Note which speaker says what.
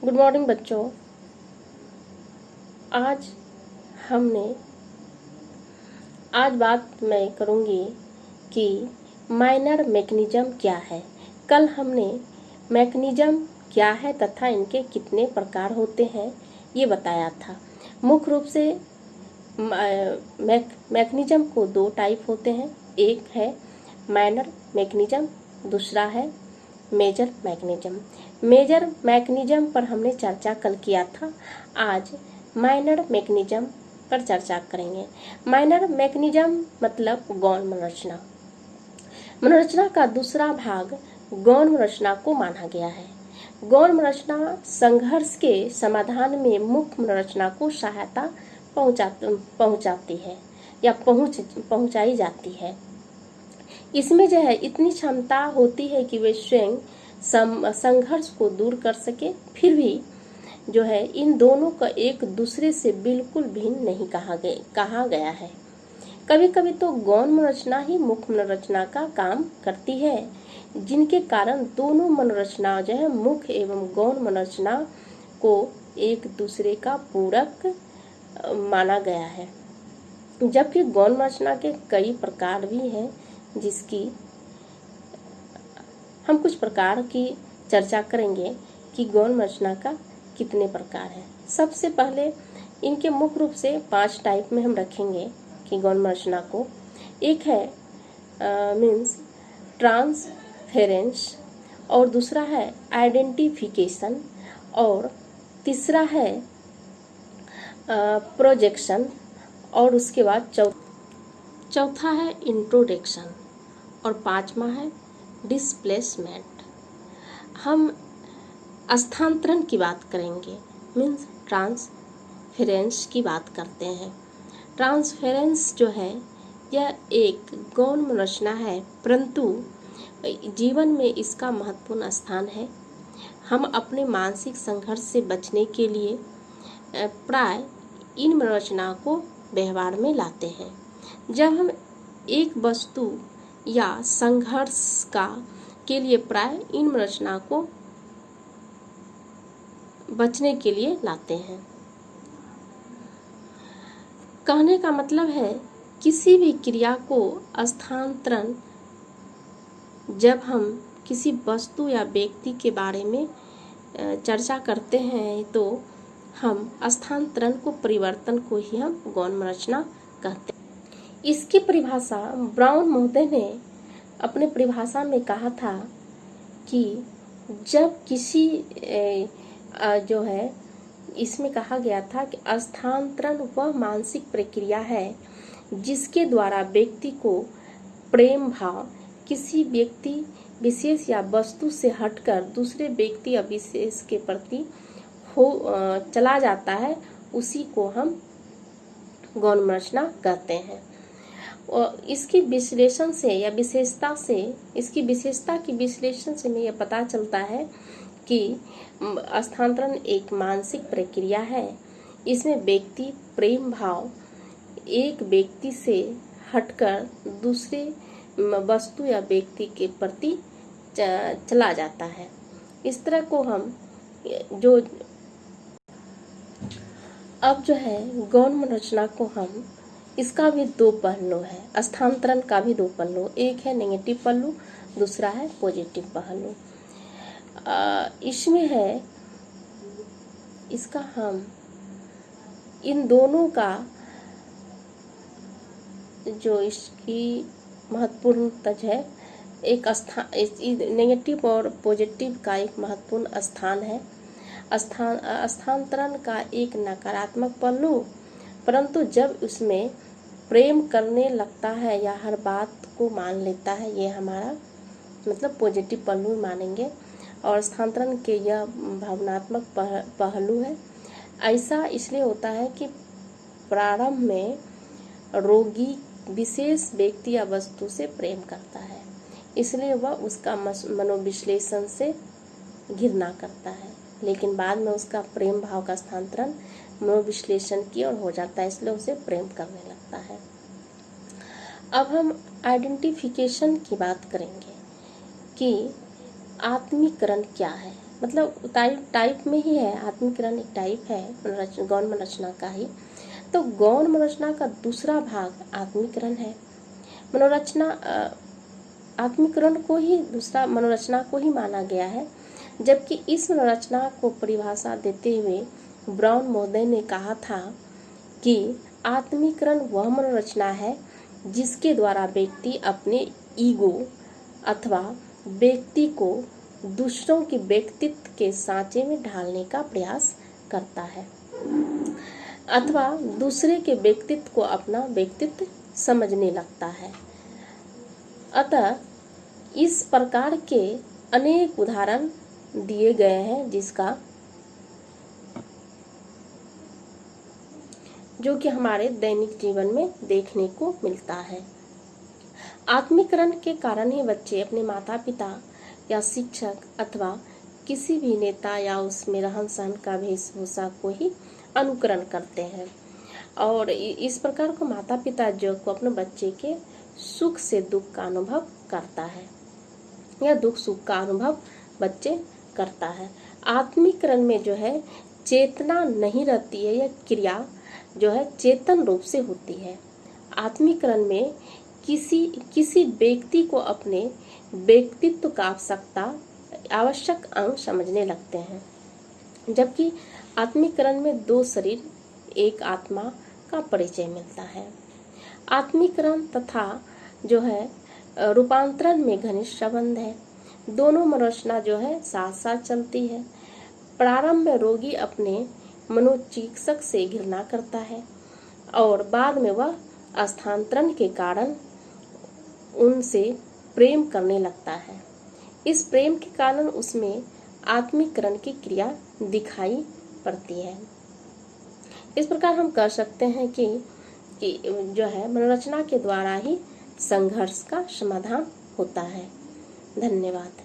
Speaker 1: Good morning बच्चों। आज बात मैं करूंगी कि माइनर मैकेनिज्म क्या है। कल हमने मैकेनिज्म क्या है तथा इनके कितने प्रकार होते हैं ये बताया था। मुख्य रूप से मैकेनिज्म को दो टाइप होते हैं, एक है माइनर मैकेनिज्म, दूसरा है मेजर मैकेनिज्म। मेजर मैकेनिज्म पर हमने चर्चा कल किया था। आज माइनर मैकेनिज्म पर चर्चा करेंगे। माइनर मैकेनिज्म मतलब गौण मनोरचना। मनोरचना का दूसरा भाग गौण मनोरचना को माना गया है। गौण मनोरचना संघर्ष के समाधान में मुख्य मनोरचना को सहायता पहुंचाती है या पहुंचाई जाती है। इसमें जो है इतनी क्षमता होती है कि वे स्वयं संघर्ष को दूर कर सके। फिर भी जो है इन दोनों का एक दूसरे से बिल्कुल भिन्न नहीं कहा गया है। कभी कभी तो गौण मनोरचना ही मुख्य मनोरचना का काम करती है, जिनके कारण दोनों मनोरचना जो है मुख्य एवं गौण मनोरचना को एक दूसरे का पूरक माना गया है। जबकि गौण मनोरचना के कई प्रकार भी हैं, जिसकी हम कुछ प्रकार की चर्चा करेंगे कि गौण मनोरचना का कितने प्रकार है। सबसे पहले इनके मुख्य रूप से 5 टाइप में हम रखेंगे कि गौण मनोरचना को। एक है मीन्स ट्रांसफेरेंस, और दूसरा है आइडेंटिफिकेशन, और तीसरा है प्रोजेक्शन, और उसके बाद चौथा है इंट्रोडक्शन, और पांचवा है डिस्प्लेसमेंट। हम स्थानांतरण की बात करेंगे, मीन्स ट्रांसफेरेंस की बात करते हैं। ट्रांसफेरेंस जो है यह एक गौण मनोरचना है, परंतु जीवन में इसका महत्वपूर्ण स्थान है। हम अपने मानसिक संघर्ष से बचने के लिए प्राय इन मनोरचना को व्यवहार में लाते हैं। जब हम एक वस्तु या संघर्ष के लिए प्राय इन मनोरचना को बचने के लिए लाते हैं। कहने का मतलब है किसी भी क्रिया को स्थानांतरण, जब हम किसी वस्तु या व्यक्ति के बारे में चर्चा करते हैं तो हम स्थानांतरण को, परिवर्तन को ही हम गौण मनोरचना कहते हैं। इसकी परिभाषा ब्राउन महोदय ने अपने परिभाषा में कहा था कि जब किसी जो है इसमें कहा गया था कि स्थानांतरण वह मानसिक प्रक्रिया है जिसके द्वारा व्यक्ति को प्रेम भाव किसी व्यक्ति विशेष या वस्तु से हटकर दूसरे व्यक्ति या विशेष के प्रति चला जाता है, उसी को हम गौण मनोरचना कहते हैं। और इसकी विश्लेषण से या विशेषता से, इसकी विशेषता की विश्लेषण से हमें यह पता चलता है कि स्थानांतरण एक मानसिक प्रक्रिया है। इसमें व्यक्ति प्रेम भाव एक व्यक्ति से हटकर दूसरे वस्तु या व्यक्ति के प्रति चला जाता है। इस तरह को हम अब जो है गौण मनोरचना को हम, इसका भी 2 पहलू है। स्थानांतरण का भी 2 पहलू, एक है नेगेटिव पहलू, दूसरा है पॉजिटिव पहलू। इसमें है इसका हम इन दोनों का जो इसकी महत्वपूर्ण तज है, एक नेगेटिव और पॉजिटिव का एक महत्वपूर्ण स्थान है। स्थानांतरण का एक नकारात्मक पहलू, परंतु जब उसमें प्रेम करने लगता है या हर बात को मान लेता है, ये हमारा मतलब पॉजिटिव पहलू मानेंगे। और स्थानांतरण के यह भावनात्मक पहलू है। ऐसा इसलिए होता है कि प्रारंभ में रोगी विशेष व्यक्ति या वस्तु से प्रेम करता है, इसलिए वह उसका मनोविश्लेषण से घृणा करता है, लेकिन बाद में उसका प्रेम भाव का स्थानांतरण मनोविश्लेषण की ओर हो जाता है, इसलिए उसे प्रेम करने लगता है। अब हम आइडेंटिफिकेशन की बात करेंगे कि आत्मीकरण क्या है, मतलब टाइप में ही है, आत्मीकरण एक टाइप है गौण मनोरचना का ही। तो गौण मनोरचना का दूसरा भाग आत्मीकरण है। मनोरचना आत्मीकरण को ही दूसरा मनोरचना को ही माना गया है, जबकि इस मनोरचना को परिभाषा देते हुए ब्राउन महोदय ने कहा था कि आत्मीकरण वह मनोरचना है जिसके द्वारा व्यक्ति अपने ईगो अथवा व्यक्ति को दूसरों के व्यक्तित्व के सांचे में ढालने का प्रयास करता है अथवा दूसरे के व्यक्तित्व को अपना व्यक्तित्व समझने लगता है। अतः इस प्रकार के अनेक उदाहरण दिए गए हैं जिसका जो कि हमारे दैनिक जीवन में देखने को मिलता है। आत्मीकरण के कारण ही बच्चे अपने माता पिता या शिक्षक अथवा किसी भी नेता या उसमें रहन सहन का वेशभूषा को ही अनुकरण करते हैं, और इस प्रकार को माता पिता जो को अपने बच्चे के सुख से दुख का अनुभव करता है या दुख सुख का अनुभव बच्चे करता है। आत्मीकरण में जो है चेतना नहीं रहती है, यह क्रिया जो है चेतन रूप से होती है। आत्मीकरण में किसी व्यक्ति को अपने व्यक्तित्व का आवश्यक अंग समझने लगते हैं, जबकि आत्मीकरण में दो शरीर एक आत्मा का परिचय मिलता है। आत्मीकरण तथा जो है रूपांतरण में घनिष्ठ संबंध है। दोनों मनोरचना जो है साथ साथ चलती है। प्रारंभ में रोगी अपने मनोचिकित्सक से घृणा करता है और बाद में वह स्थानांतरण के कारण उनसे प्रेम करने लगता है। इस प्रेम के कारण उसमें आत्मीकरण की क्रिया दिखाई पड़ती है। इस प्रकार हम कह सकते हैं कि जो है मनोरचना के द्वारा ही संघर्ष का समाधान होता है। धन्यवाद।